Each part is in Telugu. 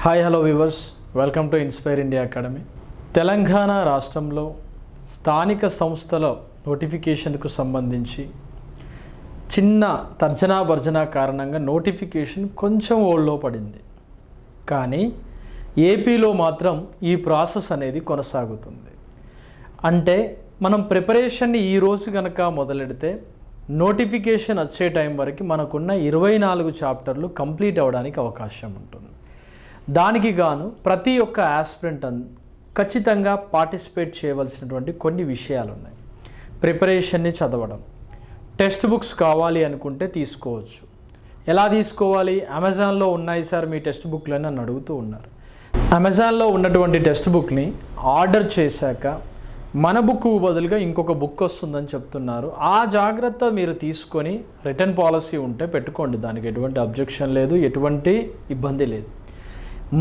Hi hello viewers, welcome to inspire India academy. Telangana రాష్ట్రంలో స్థానిక సంస్థల నోటిఫికేషన్కు సంబంధించి చిన్న తర్జనా భర్జనా కారణంగా నోటిఫికేషన్ కొంచెం ఓల్డ్లో పడింది. కానీ ఏపీలో మాత్రం ఈ ప్రాసెస్ అనేది కొనసాగుతుంది. అంటే మనం ప్రిపరేషన్ని ఈరోజు కనుక మొదలెడితే నోటిఫికేషన్ వచ్చే టైం వరకు మనకున్న 24 చాప్టర్లు కంప్లీట్ అవ్వడానికి అవకాశం ఉంటుంది. దానికి గాను ప్రతి ఒక్క ఆస్పిరెంట్ ఖచ్చితంగా పార్టిసిపేట్ చేయవలసినటువంటి కొన్ని విషయాలు ఉన్నాయి. ప్రిపరేషన్ని చదవడం, టెక్స్ట్ బుక్స్ కావాలి అనుకుంటే తీసుకోవచ్చు. ఎలా తీసుకోవాలి? అమెజాన్లో ఉన్నాయి సార్ మీ టెక్స్ట్ బుక్లు అని నన్ను అడుగుతూ ఉన్నారు. అమెజాన్లో ఉన్నటువంటి టెక్స్ట్ బుక్ని ఆర్డర్ చేశాక మన బుక్ బదులుగా ఇంకొక బుక్ వస్తుందని చెప్తున్నారు. ఆ జాగ్రత్త మీరు తీసుకొని రిటర్న్ పాలసీ ఉంటే పెట్టుకోండి, దానికి ఎటువంటి అబ్జెక్షన్ లేదు, ఎటువంటి ఇబ్బంది లేదు.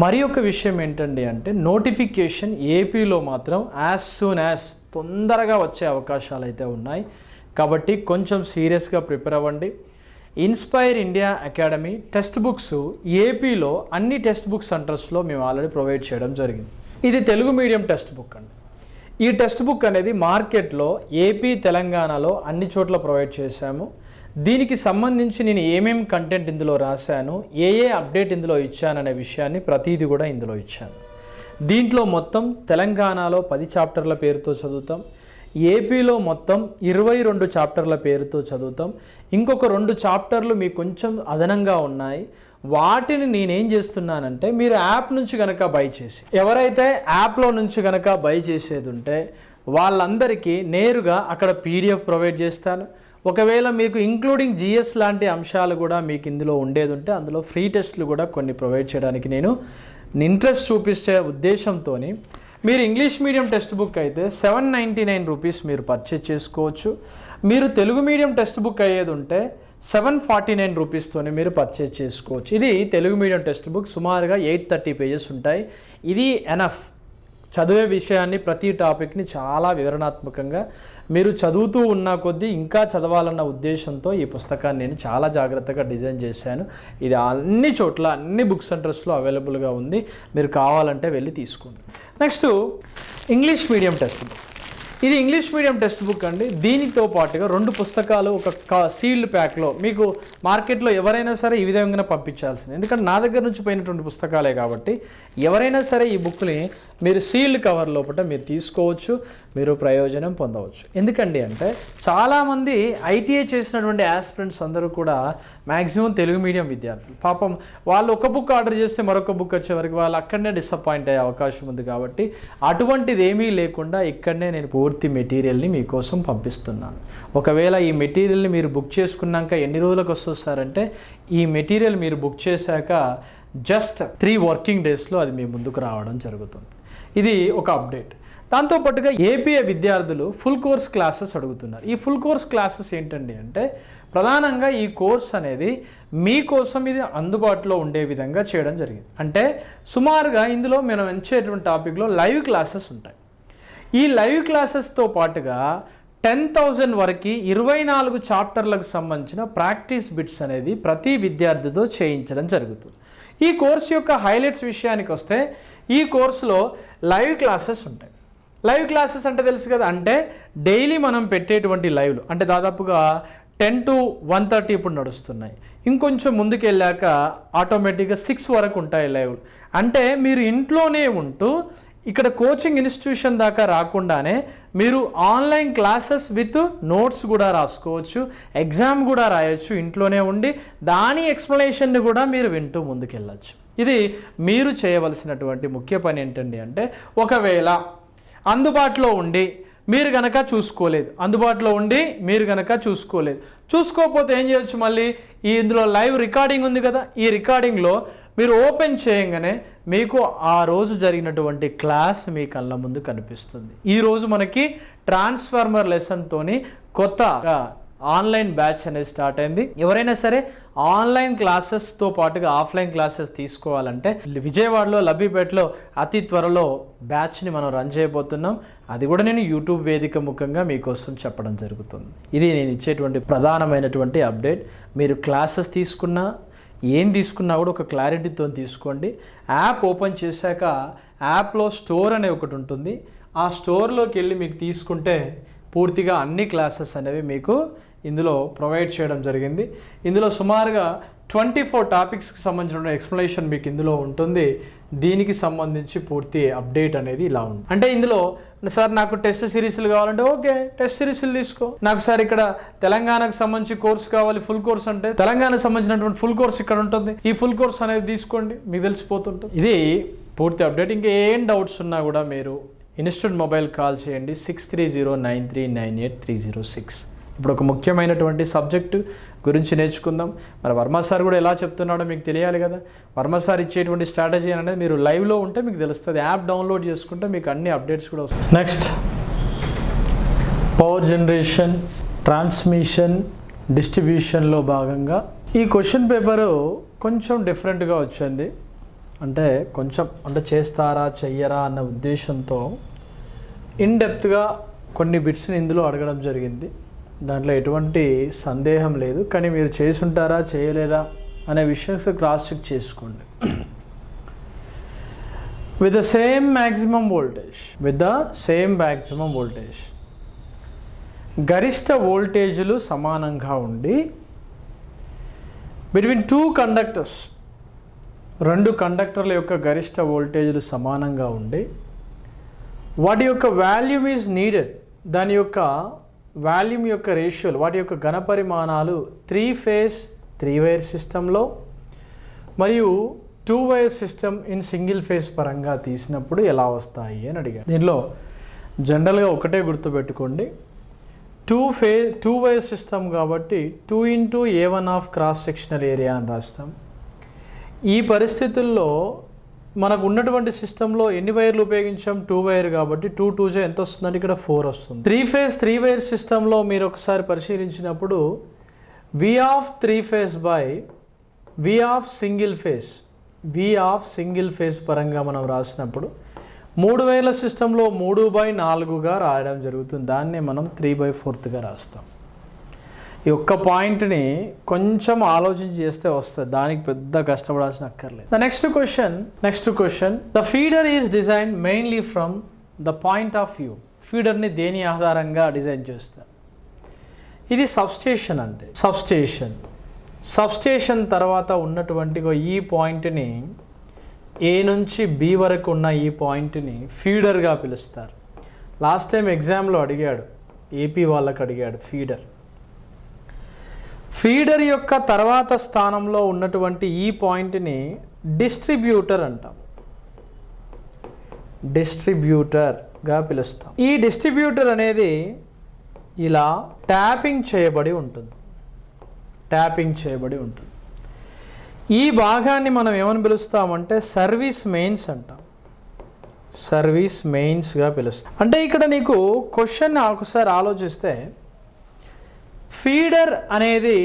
మరి ఒక విషయం ఏంటండి అంటే నోటిఫికేషన్ ఏపీలో మాత్రం యాజ్ సూన్ యాజ్ తొందరగా వచ్చే అవకాశాలు అయితే ఉన్నాయి. కాబట్టి కొంచెం సీరియస్గా ప్రిపేర్ అవ్వండి. Inspire India academy text books ఏపీలో అన్ని టెక్స్ట్ బుక్ సెంటర్స్లో మేము ఆల్రెడీ ప్రొవైడ్ చేయడం జరిగింది. ఇది తెలుగు మీడియం టెక్స్ట్ బుక్ అండి. ఈ టెక్స్ట్ బుక్ అనేది మార్కెట్లో ఏపీ తెలంగాణలో అన్ని చోట్ల ప్రొవైడ్ చేశాము. దీనికి సంబంధించి నేను ఏమేమి కంటెంట్ ఇందులో రాశాను, ఏ అప్డేట్ ఇందులో ఇచ్చాననే విషయాన్ని ప్రతిదీ కూడా ఇందులో ఇచ్చాను. దీంట్లో మొత్తం తెలంగాణలో 10 చాప్టర్ల పేరుతో చదువుతాం, ఏపీలో మొత్తం 22 చాప్టర్ల పేరుతో చదువుతాం. ఇంకొక 2 చాప్టర్లు మీకు కొంచెం అదనంగా ఉన్నాయి. వాటిని నేనేం చేస్తున్నానంటే మీరు యాప్ నుంచి కనుక బై చేసి, ఎవరైతే యాప్లో నుంచి కనుక బై చేసేది ఉంటే వాళ్ళందరికీ నేరుగా అక్కడ పీడిఎఫ్ ప్రొవైడ్ చేస్తాను. ఒకవేళ మీకు ఇంక్లూడింగ్ జిఎస్ లాంటి అంశాలు కూడా మీకు ఇందులో ఉండేది ఉంటే అందులో ఫ్రీ టెస్ట్లు కూడా కొన్ని ప్రొవైడ్ చేయడానికి నేను ఇంట్రెస్ట్ చూపించే ఉద్దేశంతో మీరు ఇంగ్లీష్ మీడియం టెక్స్ట్ బుక్ అయితే 799 రూపీస్ మీరు పర్చేజ్ చేసుకోవచ్చు. మీరు తెలుగు మీడియం టెక్స్ట్ బుక్ అయ్యేది ఉంటే 749 రూపీస్తోనే మీరు పర్చేజ్ చేసుకోవచ్చు. ఇది తెలుగు మీడియం టెక్స్ట్ బుక్, సుమారుగా 830 పేజెస్ ఉంటాయి. ఇది ఎనఫ్. చదివే విషయాన్ని ప్రతి టాపిక్ని చాలా వివరణాత్మకంగా మీరు చదువుతూ ఉన్న కొద్దీ ఇంకా చదవాలన్న ఉద్దేశంతో ఈ పుస్తకాన్ని నేను చాలా జాగ్రత్తగా డిజైన్ చేశాను. ఇది అన్ని చోట్ల అన్ని బుక్ సెంటర్స్లో అవైలబుల్గా ఉంది. మీరు కావాలంటే వెళ్ళి తీసుకోండి. Next English medium text book. ఇది ఇంగ్లీష్ మీడియం టెక్స్ట్ బుక్ అండి. దీనితో పాటుగా 2 పుస్తకాలు ఒక సీల్డ్ ప్యాక్లో మీకు మార్కెట్లో ఎవరైనా సరే ఈ విధంగా పంపించాల్సింది. ఎందుకంటే నా దగ్గర నుంచి పోయినటువంటి పుస్తకాలే కాబట్టి ఎవరైనా సరే ఈ బుక్ని మీరు సీల్డ్ కవర్ లోపల మీరు తీసుకోవచ్చు, మీరు ప్రయోజనం పొందవచ్చు. ఎందుకండి అంటే చాలామంది ఐటీఐ చేసినటువంటి ఆస్పిరెంట్స్ అందరూ కూడా మ్యాక్సిమం తెలుగు మీడియం విద్యార్థులు. పాపం వాళ్ళు ఒక బుక్ ఆర్డర్ చేస్తే మరొక బుక్ వచ్చే వరకు వాళ్ళు అక్కడనే డిసప్పాయింట్ అయ్యే అవకాశం ఉంది. కాబట్టి అటువంటిది ఏమీ లేకుండా ఇక్కడనే నేను పూర్తి మెటీరియల్ని మీకోసం పంపిస్తున్నాను. ఒకవేళ ఈ మెటీరియల్ని మీరు బుక్ చేసుకున్నాక ఎన్ని రోజులకు వస్తారంటే ఈ మెటీరియల్ మీరు బుక్ చేశాక జస్ట్ 3 వర్కింగ్ డేస్లో అది మీ ముందుకు రావడం జరుగుతుంది. ఇది ఒక అప్డేట్. దాంతోపాటుగా ఏపీఏ విద్యార్థులు ఫుల్ కోర్స్ క్లాసెస్ అడుగుతున్నారు. ఈ ఫుల్ కోర్స్ క్లాసెస్ ఏంటండి అంటే ప్రధానంగా ఈ కోర్స్ అనేది మీకోసం ఇది అందుబాటులో ఉండే విధంగా చేయడం జరిగింది. అంటే సుమారుగా ఇందులో మనం ఎంచేటువంటి టాపిక్లో లైవ్ క్లాసెస్ ఉంటాయి. ఈ లైవ్ క్లాసెస్తో పాటుగా 10,000 వరకు 24 చాప్టర్లకు సంబంధించిన ప్రాక్టీస్ బిట్స్ అనేది ప్రతి విద్యార్థితో చేయించడం జరుగుతుంది. ఈ కోర్సు యొక్క హైలైట్స్ విషయానికి వస్తే ఈ కోర్సులో లైవ్ క్లాసెస్ ఉంటాయి. లైవ్ క్లాసెస్ అంటే తెలుసు కదా, అంటే డైలీ మనం పెట్టేటువంటి లైవ్లు అంటే దాదాపుగా 10 to 1:30 ఇప్పుడు నడుస్తున్నాయి. ఇంకొంచెం ముందుకు వెళ్ళాక ఆటోమేటిక్గా 6 వరకు ఉంటాయి లైవ్లు. అంటే మీరు ఇంట్లోనే ఉంటూ ఇక్కడ కోచింగ్ ఇన్స్టిట్యూషన్ దాకా రాకుండానే మీరు ఆన్లైన్ క్లాసెస్ విత్ నోట్స్ కూడా రాసుకోవచ్చు, ఎగ్జామ్ కూడా రాయొచ్చు ఇంట్లోనే ఉండి. దాని ఎక్స్ప్లెనేషన్ని కూడా మీరు వింటూ ముందుకెళ్ళచ్చు. ఇది మీరు చేయవలసినటువంటి ముఖ్య పని ఏంటండి అంటే ఒకవేళ అందుబాటులో ఉండి మీరు కనుక చూసుకోకపోతే ఏం చేయొచ్చు, మళ్ళీ ఇందులో లైవ్ రికార్డింగ్ ఉంది కదా, ఈ రికార్డింగ్లో మీరు ఓపెన్ చేయగానే మీకు ఆ రోజు జరిగినటువంటి క్లాస్ మీ కళ్ళ ముందు కనిపిస్తుంది. ఈరోజు మనకి ట్రాన్స్ఫార్మర్ లెసన్తోని కొత్తగా ఆన్లైన్ బ్యాచ్ అనేది స్టార్ట్ అయింది. ఎవరైనా సరే ఆన్లైన్ క్లాసెస్తో పాటుగా ఆఫ్లైన్ క్లాసెస్ తీసుకోవాలంటే విజయవాడలో లబ్బిపేటలో అతి త్వరలో బ్యాచ్ని మనం రన్ చేయబోతున్నాం. అది కూడా నేను యూట్యూబ్ వేదిక ముఖంగా మీకోసం చెప్పడం జరుగుతుంది. ఇది నేను ఇచ్చేటువంటి ప్రధానమైనటువంటి అప్డేట్. మీరు క్లాసెస్ తీసుకున్నా ఏం తీసుకున్నా కూడా ఒక క్లారిటీతో తీసుకోండి. యాప్ ఓపెన్ చేశాక యాప్లో స్టోర్ అనే ఒకటి ఉంటుంది. ఆ స్టోర్లోకి వెళ్ళి మీకు తీసుకుంటే పూర్తిగా అన్ని క్లాసెస్ అనేవి మీకు ఇందులో ప్రొవైడ్ చేయడం జరిగింది. ఇందులో సుమారుగా 24 టాపిక్స్కి సంబంధించిన ఎక్స్ప్లెనేషన్ మీకు ఇందులో ఉంటుంది. దీనికి సంబంధించి పూర్తి అప్డేట్ అనేది ఇలా ఉంది. అంటే ఇందులో సార్ నాకు టెస్ట్ సిరీస్లు కావాలంటే ఓకే, టెస్ట్ సిరీస్లు తీసుకో. నాకు సార్ ఇక్కడ తెలంగాణకు సంబంధించి కోర్స్ కావాలి, ఫుల్ కోర్స్ అంటే తెలంగాణకు సంబంధించినటువంటి ఫుల్ కోర్స్ ఇక్కడ ఉంటుంది. ఈ ఫుల్ కోర్స్ అనేది తీసుకోండి, మీకు తెలిసిపోతుంటుంది. ఇది పూర్తి అప్డేట్. ఇంకా ఏం డౌట్స్ ఉన్నా కూడా మీరు ఇన్స్టిట్యూట్ మొబైల్ కాల్ చేయండి 6309398306. ఇప్పుడు ఒక ముఖ్యమైనటువంటి సబ్జెక్టు గురించి నేర్చుకుందాం. మరి వర్మ సార్ కూడా ఎలా చెప్తున్నాడో మీకు తెలియాలి కదా. వర్మ సార్ ఇచ్చేటువంటి స్ట్రాటజీ అనేది మీరు లైవ్లో ఉంటే మీకు తెలుస్తుంది. యాప్ డౌన్లోడ్ చేసుకుంటే మీకు అన్ని అప్డేట్స్ కూడా వస్తాయి. నెక్స్ట్, పవర్ జనరేషన్, ట్రాన్స్మిషన్, డిస్ట్రిబ్యూషన్లో భాగంగా ఈ క్వశ్చన్ పేపరు కొంచెం డిఫరెంట్గా వచ్చింది. అంటే చేస్తారా చెయ్యరా అన్న ఉద్దేశంతో ఇన్డెప్త్గా కొన్ని బిట్స్ని ఇందులో అడగడం జరిగింది. దాంట్లో ఎటువంటి సందేహం లేదు. కానీ మీరు చేసుంటారా చేయలేదా అనే విషయం క్రాస్ చెక్ చేసుకోండి. With the same maximum voltage గరిష్ట వోల్టేజీలు సమానంగా ఉండి బిట్వీన్ 2 కండక్టర్స్, 2 కండక్టర్ల యొక్క గరిష్ట వోల్టేజీలు సమానంగా ఉండి వాటి యొక్క వాల్యూమ్ ఈజ్ నీడెడ్, దాని యొక్క వాల్యూమ్ యొక్క రేషియోలు, వాటి యొక్క ఘనపరిమాణాలు 3 ఫేజ్ 3 వైర్ సిస్టంలో మరియు 2 wire system in single phase పరంగా తీసినప్పుడు ఎలా వస్తాయి అని అడిగారు. దీనిలో జనరల్గా ఒకటే గుర్తుపెట్టుకోండి, 2 వైర్ సిస్టమ్ కాబట్టి 2 × A1 of cross sectional area అని రాస్తాం. ఈ పరిస్థితుల్లో మనకు ఉన్నటువంటి సిస్టంలో ఎన్ని వైర్లు ఉపయోగించాం? 2 వైర్ కాబట్టి 2 2 ఎంత వస్తుందంటే ఇక్కడ 4 వస్తుంది. 3 ఫేజ్ 3 వైర్ సిస్టంలో మీరు ఒకసారి పరిశీలించినప్పుడు V of 3 phase by V of single phase పరంగా మనం రాసినప్పుడు 3 వైర్ల సిస్టంలో 3/4గా రాయడం జరుగుతుంది. దాన్నే మనం 3/4గా రాస్తాం. ఈ ఒక్క పాయింట్ని కొంచెం ఆలోచించి చేస్తే వస్తుంది, దానికి పెద్ద కష్టపడాల్సిన అక్కర్లేదు. The next question the feeder is design mainly from the point of view. ఫీడర్ని దేని ఆధారంగా డిజైన్ చేస్తారు? ఇది సబ్స్టేషన్. అంటే సబ్స్టేషన్ తర్వాత ఉన్నటువంటి ఈ పాయింట్ని, ఏ నుంచి బి వరకు ఉన్న ఈ పాయింట్ని ఫీడర్గా పిలుస్తారు. లాస్ట్ టైం ఎగ్జామ్లో అడిగాడు, ఏపీ వాళ్ళకి అడిగాడు ఫీడర్ యొక్క తర్వాత స్థానంలో ఉన్నటువంటి ఈ పాయింట్ని డిస్ట్రిబ్యూటర్ అంటాం, డిస్ట్రిబ్యూటర్గా పిలుస్తాం. ఈ డిస్ట్రిబ్యూటర్ అనేది ఇలా ట్యాపింగ్ చేయబడి ఉంటుంది. ఈ భాగాన్ని మనం ఏమని పిలుస్తామంటే సర్వీస్ మెయిన్స్ అంటాం, గా పిలుస్తాం. అంటే ఇక్కడ నీకు క్వశ్చన్ ఒకసారి ఆలోచిస్తే, ఫీడర్ అనేది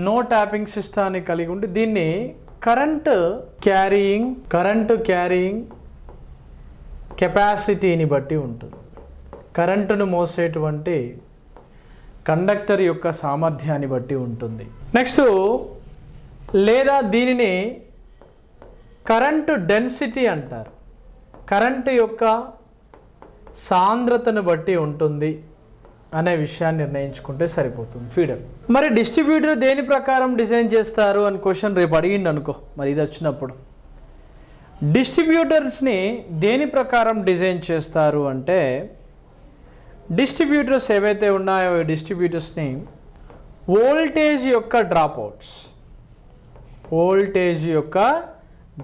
నో ట్యాపింగ్ సిస్టాన్ని కలిగి ఉండి దీన్ని కరెంటు క్యారీయింగ్ కెపాసిటీని బట్టి ఉంటుంది. కరెంటును మోసేటువంటి కండక్టర్ యొక్క సామర్థ్యాన్ని బట్టి ఉంటుంది. నెక్స్ట్, లేదా దీనిని కరెంటు డెన్సిటీ అంటారు. కరెంటు యొక్క సాంద్రతను బట్టి ఉంటుంది అనే విషయాన్ని నిర్ణయించుకుంటే సరిపోతుంది ఫీడర్. మరి డిస్ట్రిబ్యూటర్ దేని ప్రకారం డిజైన్ చేస్తారు అని క్వశ్చన్ రేపు అడిగింది అనుకో, మరి ఇది వచ్చినప్పుడు డిస్ట్రిబ్యూటర్స్ని దేని ప్రకారం డిజైన్ చేస్తారు అంటే, డిస్ట్రిబ్యూటర్స్ ఏవైతే ఉన్నాయో ఈ డిస్ట్రిబ్యూటర్స్ని వోల్టేజ్ యొక్క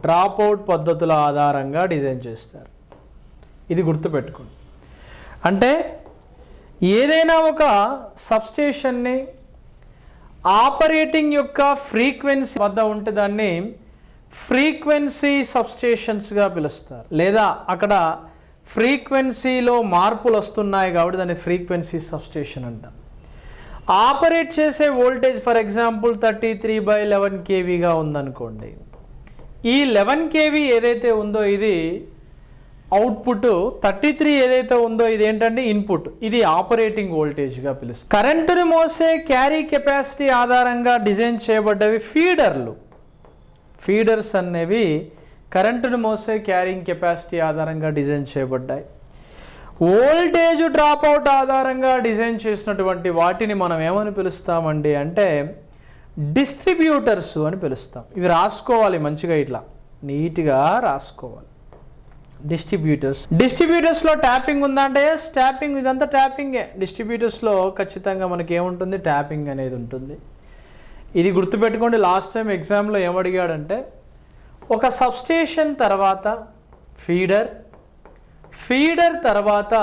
డ్రాప్అవుట్ పద్ధతుల ఆధారంగా డిజైన్ చేస్తారు. ఇది గుర్తుపెట్టుకోండి. అంటే ఏదైనా ఒక సబ్స్టేషన్ని ఆపరేటింగ్ యొక్క ఫ్రీక్వెన్సీ వద్ద ఉంటే దాన్ని ఫ్రీక్వెన్సీ సబ్స్టేషన్స్గా పిలుస్తారు. లేదా అక్కడ ఫ్రీక్వెన్సీలో మార్పులు వస్తున్నాయి కాబట్టి దాన్ని ఫ్రీక్వెన్సీ సబ్స్టేషన్ అంటాం. ఆపరేట్ చేసే వోల్టేజ్ ఫర్ ఎగ్జాంపుల్ 33/11 kVగా ఉందనుకోండి. ఈ 11 kV ఏదైతే ఉందో ఇది అవుట్పుట్, 33 ఏదైతే ఉందో ఇది ఏంటంటే ఇన్పుట్. ఇది ఆపరేటింగ్ వోల్టేజ్గా పిలుస్తుంది. కరెంటును మోసే క్యారీ కెపాసిటీ ఆధారంగా డిజైన్ చేయబడ్డవి ఫీడర్లు. ఫీడర్స్ అనేవి కరెంటును మోసే క్యారింగ్ కెపాసిటీ ఆధారంగా డిజైన్ చేయబడ్డాయి. వోల్టేజ్ డ్రాప్ అవుట్ ఆధారంగా డిజైన్ చేసినటువంటి వాటిని మనం ఏమని పిలుస్తామండి అంటే డిస్ట్రిబ్యూటర్స్ అని పిలుస్తాం. ఇవి రాసుకోవాలి మంచిగా, ఇట్లా నీట్గా రాసుకోవాలి. డిస్ట్రిబ్యూటర్స్లో ట్యాపింగ్ ఉందా అంటే ట్యాపింగ్, ఇదంతా ట్యాపింగే. డిస్ట్రిబ్యూటర్స్లో ఖచ్చితంగా మనకి ఏముంటుంది, ట్యాపింగ్ అనేది ఉంటుంది. ఇది గుర్తుపెట్టుకోండి. లాస్ట్ టైం ఎగ్జామ్లో ఏమడిగాడంటే ఒక సబ్స్టేషన్ తర్వాత ఫీడర్ తర్వాత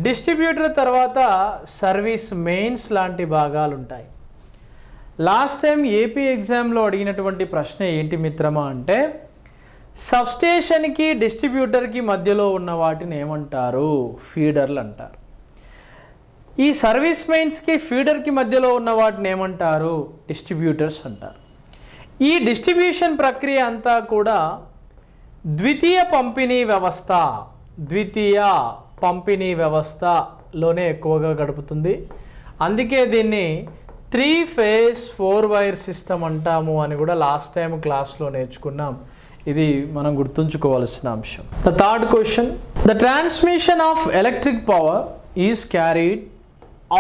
డిస్ట్రిబ్యూటర్ తర్వాత సర్వీస్ మెయిన్స్ లాంటి భాగాలు ఉంటాయి. లాస్ట్ టైం ఏపీ ఎగ్జామ్లో అడిగినటువంటి ప్రశ్న ఏంటి మిత్రమా అంటే సబ్స్టేషన్కి డిస్ట్రిబ్యూటర్కి మధ్యలో ఉన్న వాటిని ఏమంటారు, ఫీడర్లు అంటారు. ఈ సర్వీస్ మెయిన్స్కి ఫీడర్కి మధ్యలో ఉన్న వాటిని ఏమంటారు, డిస్ట్రిబ్యూటర్స్ అంటారు. ఈ డిస్ట్రిబ్యూషన్ ప్రక్రియ అంతా కూడా ద్వితీయ పంపిణీ వ్యవస్థలోనే ఎక్కువగా గడుపుతుంది. అందుకే దీన్ని 3-phase 4-wire సిస్టమ్ అంటాము అని కూడా లాస్ట్ టైం క్లాస్లో నేర్చుకున్నాం. ఇది మనం గుర్తుంచుకోవాల్సిన అంశం. The third question, the transmission of electric power is carried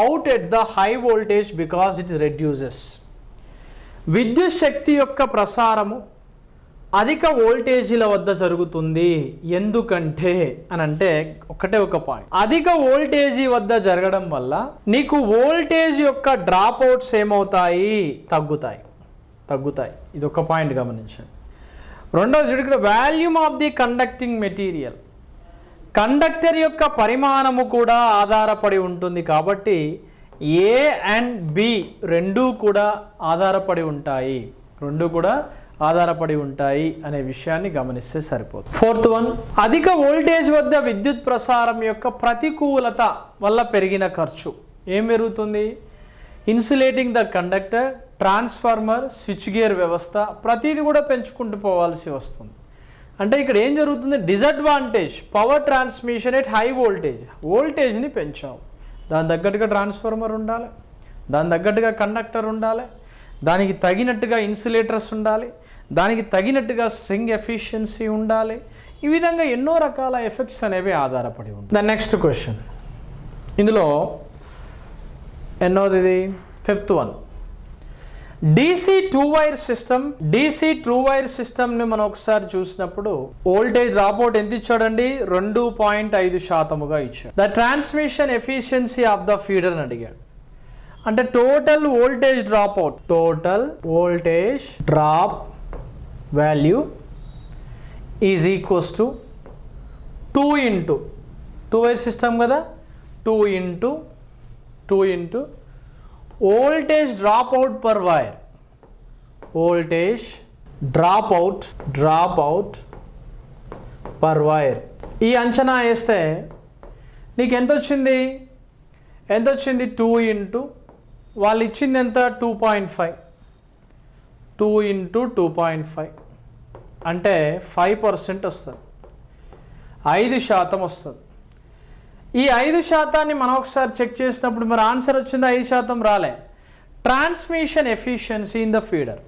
out at the high voltage because it reduces. విద్యుత్ శక్తి యొక్క ప్రసారము అధిక వోల్టేజీల వద్ద జరుగుతుంది. ఎందుకంటే అని అంటే ఒకటే ఒక పాయింట్, అధిక వోల్టేజీ వద్ద జరగడం వల్ల నీకు వోల్టేజ్ యొక్క డ్రాప్ అవుట్స్ ఏమవుతాయి, తగ్గుతాయి. ఇది ఒక పాయింట్ గమనించండి. రెండోది ఇక్కడ volume of the conducting material, conductor యొక్క పరిమాణము కూడా ఆధారపడి ఉంటుంది. కాబట్టి ఏ అండ్ బి రెండూ కూడా ఆధారపడి ఉంటాయి అనే విషయాన్ని గమనిస్తే సరిపోతుంది. ఫోర్త్ వన్, అధిక వోల్టేజ్ వద్ద విద్యుత్ ప్రసారం యొక్క ప్రతికూలత వల్ల పెరిగిన ఖర్చు ఏం పెరుగుతుంది, insulating the conductor, transformer, switch gear వ్యవస్థ ప్రతిదీ కూడా పెంచుకుంటూ పోవాల్సి వస్తుంది. అంటే ఇక్కడ ఏం జరుగుతుంది, disadvantage power transmission at high వోల్టేజ్ని పెంచావు. దాని తగ్గట్టుగా ట్రాన్స్ఫార్మర్ ఉండాలి, దాని తగ్గట్టుగా కండక్టర్ ఉండాలి, దానికి తగినట్టుగా ఇన్సులేటర్స్ ఉండాలి, దానికి తగినట్టుగా స్ట్రింగ్ ఎఫిషియన్సీ ఉండాలి. ఈ విధంగా ఎన్నో రకాల ఎఫెక్ట్స్ అనేవి ఆధారపడి ఉంటాయి. ద నెక్స్ట్ క్వశ్చన్, ఇందులో ఎన్నోది, fifth one, DC two wire సిస్టమ్ని మనం ఒకసారి చూసినప్పుడు వోల్టేజ్ డ్రాప్అవుట్ ఎంత ఇచ్చాడండి, 2.5%గా ఇచ్చాడు. The transmission efficiency of the feeder అని అడిగాడు. అంటే total voltage drop value is equals to 2 into two wire system కదా, 2 into voltage drop out per wire, ఈ అంచనా వేస్తే నీకు ఎంత వచ్చింది, 2 ఇంటూ వాళ్ళు ఇచ్చింది ఎంత, 2.5, 2 ఇంటూ 2.5 అంటే 5% వస్తుంది, 5% వస్తుంది. ఈ 5% మనం ఒకసారి చెక్ చేసినప్పుడు మరి ఆన్సర్ వచ్చింది, 5% రాలే. Transmission efficiency in the feeder,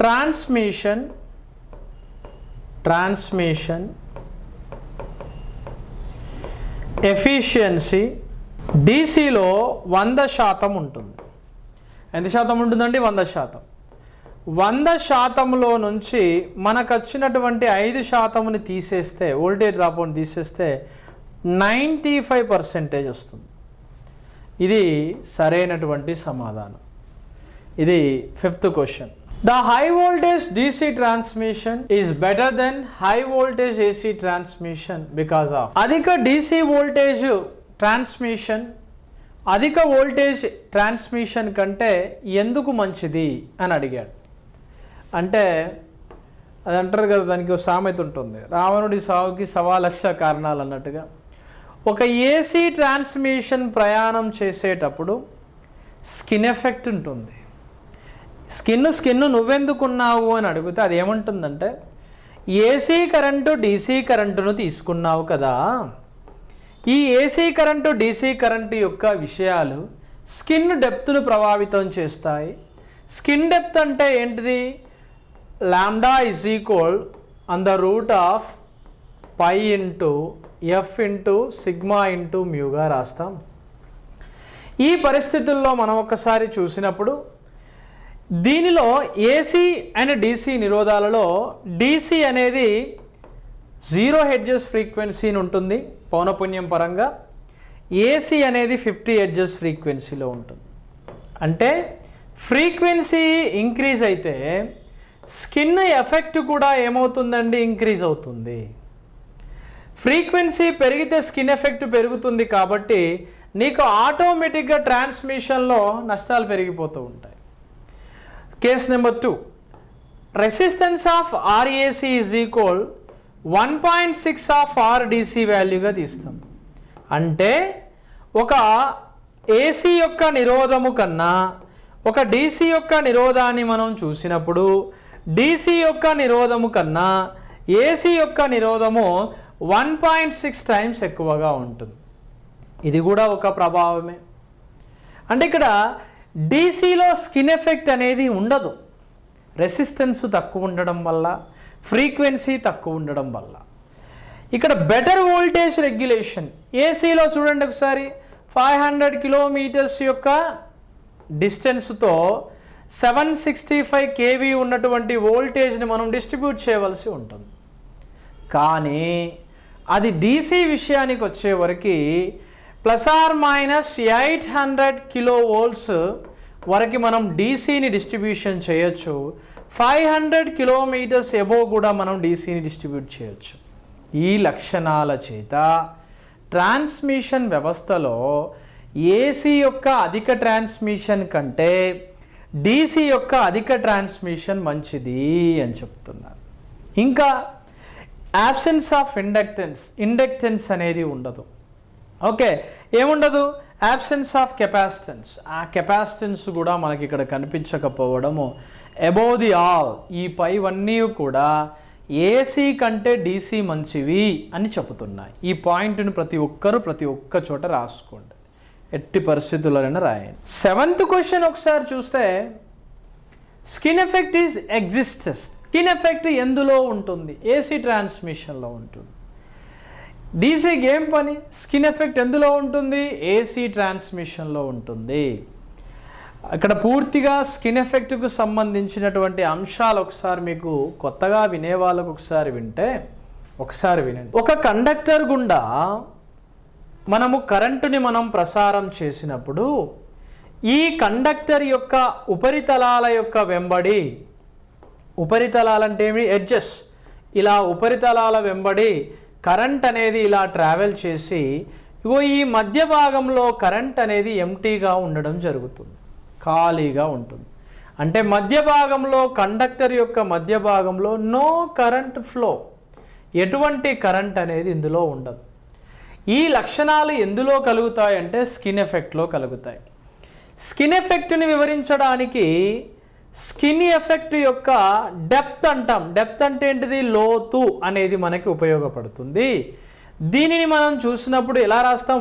transmission efficiency డీసీలో 100% ఉంటుంది. ఎంత శాతం ఉంటుందండి, 100%. 100%లో నుంచి మనకు వచ్చినటువంటి 5%ని తీసేస్తే, వోల్టేజ్ డ్రాప్అవుట్ని తీసేస్తే 95% వస్తుంది. ఇది సరైనటువంటి సమాధానం. ఇది fifth question. The high voltage DC transmission is better than high voltage AC transmission because of. అధిక DC వోల్టేజ్ ట్రాన్స్మిషన్ అధిక వోల్టేజ్ ట్రాన్స్మిషన్ కంటే ఎందుకు మంచిది అని అడిగాడు. అంటే అది అంటారు కదా, దానికి ఒక సామెత ఉంటుంది, రావణుడి సావుకి 1,00,000 కారణాలు అన్నట్టుగా. ఒక ఏసీ ట్రాన్స్మిషన్ ప్రయాణం చేసేటప్పుడు స్కిన్ ఎఫెక్ట్ ఉంటుంది. స్కిన్ నువ్వెందుకున్నావు అని అడిగితే అది ఏమంటుందంటే, ఏసీ కరెంటు DC కరెంటును తీసుకున్నావు కదా, ఈ ఏసీ కరెంటు DC కరెంటు యొక్క విషయాలు స్కిన్ డెప్త్ను ప్రభావితం చేస్తాయి, స్కిన్ డెప్త్ అంటే ఏంటిది? Lambda is equal on the root of pi into F into sigma into మ్యూగా రాస్తాం. ఈ పరిస్థితుల్లో మనం ఒకసారి చూసినప్పుడు దీనిలో ఏసీ అండ్ డీసీ నిరోధాలలో డీసీ అనేది 0 హెడ్జెస్ ఫ్రీక్వెన్సీని ఉంటుంది పౌనపున్యం పరంగా, ఏసీ అనేది 50 హెడ్జెస్ ఫ్రీక్వెన్సీలో ఉంటుంది. అంటే ఫ్రీక్వెన్సీ ఇంక్రీజ్ అయితే స్కిన్ ఎఫెక్ట్ కూడా ఏమవుతుందండి? ఇంక్రీజ్ అవుతుంది. ఫ్రీక్వెన్సీ పెరిగితే స్కిన్ ఎఫెక్ట్ పెరుగుతుంది కాబట్టి నీకు ఆటోమేటిక్గా ట్రాన్స్మిషన్లో నష్టాలు పెరిగిపోతూ ఉంటాయి. Case number 2, resistance of RAC is equal 1.6 of RDC వాల్యూగా తీస్తాం. అంటే ఒక ఏసీ యొక్క నిరోధము కన్నా ఒక డీసీ యొక్క నిరోధాన్ని మనం చూసినప్పుడు డీసీ యొక్క నిరోధము కన్నా ఏసీ యొక్క నిరోధము 1.6 టైమ్స్ ఎక్కువగా ఉంటుంది. ఇది కూడా ఒక ప్రభావమే. అంటే ఇక్కడ డీసీలో స్కిన్ ఎఫెక్ట్ అనేది ఉండదు, రెసిస్టెన్స్ తక్కువ ఉండడం వల్ల, ఫ్రీక్వెన్సీ తక్కువ ఉండడం వల్ల. ఇక్కడ బెటర్ వోల్టేజ్ రెగ్యులేషన్. ఏసీలో చూడండి ఒకసారి 500 కిలోమీటర్స్ యొక్క డిస్టెన్స్తో 765 కేవీ ఉన్నటువంటి వోల్టేజ్ని మనం డిస్ట్రిబ్యూట్ చేయవలసి ఉంటుంది. కానీ అది డీసీ విషయానికి వచ్చేవరకు ±800 కిలో వోల్ట్స్ వరకు మనం డీసీని డిస్ట్రిబ్యూషన్ చేయొచ్చు. 500 కిలోమీటర్స్ ఎబోవ్ కూడా మనం డీసీని డిస్ట్రిబ్యూట్ చేయొచ్చు. ఈ లక్షణాల చేత ట్రాన్స్మిషన్ వ్యవస్థలో ఏసీ యొక్క అధిక ట్రాన్స్మిషన్ కంటే డీసీ యొక్క అధిక ట్రాన్స్మిషన్ మంచిది అని చెప్తున్నారు. ఇంకా యాబ్సెన్స్ ఆఫ్ ఇండక్టెన్స్ అనేది ఉండదు. ఓకే, ఏముండదు? Absence of capacitance. ఆ కెపాసిటెన్స్ కూడా మనకి ఇక్కడ కనిపించకపోవడము. అబోవ్ ది ఆల్, ఈ పైవన్నీ కూడా ఏసీ కంటే డీసీ మంచివి అని చెబుతున్నాయి. ఈ పాయింట్ను ప్రతి ఒక్క చోట రాసుకోండి, ఎట్టి పరిస్థితుల్లోనైనా రాయండి. 7th క్వశ్చన్ ఒకసారి చూస్తే skin effect is exists. Skin effect ఎందులో ఉంటుంది? ఏసీ ట్రాన్స్మిషన్లో ఉంటుంది. డీసీకి ఏం పని? స్కిన్ ఎఫెక్ట్ ఎందులో ఉంటుంది? ఏసీ ట్రాన్స్మిషన్లో ఉంటుంది. అక్కడ పూర్తిగా స్కిన్ ఎఫెక్ట్కు సంబంధించినటువంటి అంశాలు ఒకసారి మీకు కొత్తగా వినే వాళ్ళకు ఒకసారి వినండి. ఒక కండక్టర్ గుండా మనము కరెంటుని మనం ప్రసారం చేసినప్పుడు ఈ కండక్టర్ యొక్క ఉపరితలాల యొక్క వెంబడి, ఉపరితలాలంటే ఏమి? ఎడ్జెస్. ఇలా ఉపరితలాల వెంబడి కరెంట్ అనేది ఇలా ట్రావెల్ చేసి ఈ మధ్య భాగంలో కరెంట్ అనేది ఎంటీగా ఉండడం జరుగుతుంది, ఖాళీగా ఉంటుంది. అంటే మధ్య భాగంలో, కండక్టర్ యొక్క మధ్య భాగంలో నో కరెంట్ ఫ్లో, ఎటువంటి కరెంట్ అనేది ఇందులో ఉండదు. ఈ లక్షణాలు ఎందులో కలుగుతాయి అంటే స్కిన్ ఎఫెక్ట్లో కలుగుతాయి. స్కిన్ ఎఫెక్ట్ని వివరించడానికి స్కిన్ ఎఫెక్ట్ యొక్క డెప్త్ అంటాం. డెప్త్ అంటే ఏంటిది? లోతు అనేది మనకి ఉపయోగపడుతుంది. దీనిని మనం చూసినప్పుడు ఎలా రాస్తాం?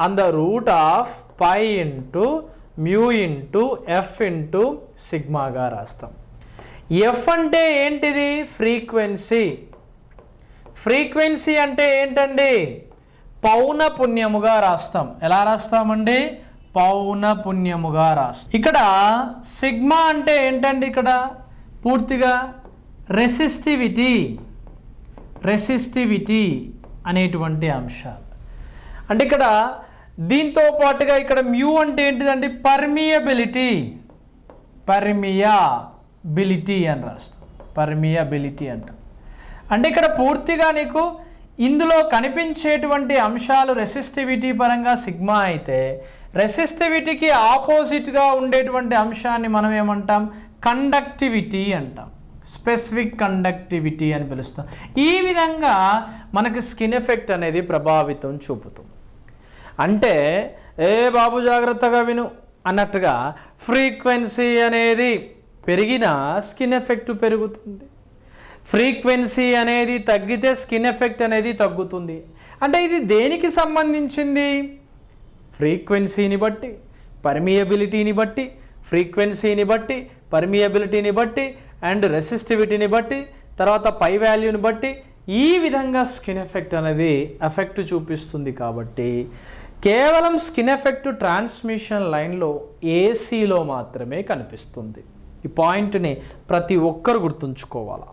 1/√π into mu into F into సిగ్మాగా రాస్తాం. ఎఫ్ అంటే ఏంటిది? ఫ్రీక్వెన్సీ. ఫ్రీక్వెన్సీ అంటే ఏంటండి? పౌనపున్యముగా రాస్తాం. ఎలా రాస్తామండి? పౌనపున్యముగా రాస్తాం. ఇక్కడ సిగ్మా అంటే ఏంటండి? ఇక్కడ పూర్తిగా రెసిస్టివిటీ అనేటువంటి అంశాలు. అంటే ఇక్కడ దీంతో పాటుగా ఇక్కడ మ్యూ అంటే ఏంటిదండి? పర్మియబిలిటీ అని రాస్తాం. పర్మియబిలిటీ అంటాం. అంటే ఇక్కడ పూర్తిగా నీకు ఇందులో కనిపించేటువంటి అంశాలు రెసిస్టివిటీ పరంగా సిగ్మా అయితే, రెసిస్టివిటీకి ఆపోజిట్గా ఉండేటువంటి అంశాన్ని మనం ఏమంటాం? కండక్టివిటీ అంటాం. స్పెసిఫిక్ కండక్టివిటీ అని పిలుస్తాం. ఈ విధంగా మనకు స్కిన్ ఎఫెక్ట్ అనేది ప్రభావితం చూపుతుంది. అంటే బాబు జాగ్రత్తగా విను అన్నట్టుగా ఫ్రీక్వెన్సీ అనేది పెరిగినా స్కిన్ ఎఫెక్ట్ పెరుగుతుంది, ఫ్రీక్వెన్సీ అనేది తగ్గితే స్కిన్ ఎఫెక్ట్ అనేది తగ్గుతుంది. అంటే ఇది దేనికి సంబంధించింది? ఫ్రీక్వెన్సీని బట్టి, పర్మియబిలిటీని బట్టి, ఫ్రీక్వెన్సీని బట్టి, పర్మియబిలిటీని బట్టి అండ్ రెసిస్టివిటీని బట్టి, తర్వాత పై వాల్యూని బట్టి ఈ విధంగా స్కిన్ ఎఫెక్ట్ అనేది ఎఫెక్ట్ చూపిస్తుంది. కాబట్టి కేవలం స్కిన్ ఎఫెక్ట్ ట్రాన్స్మిషన్ లైన్లో ఏసీలో మాత్రమే కనిపిస్తుంది. ఈ పాయింట్ని ప్రతి ఒక్కరు గుర్తుంచుకోవాలి.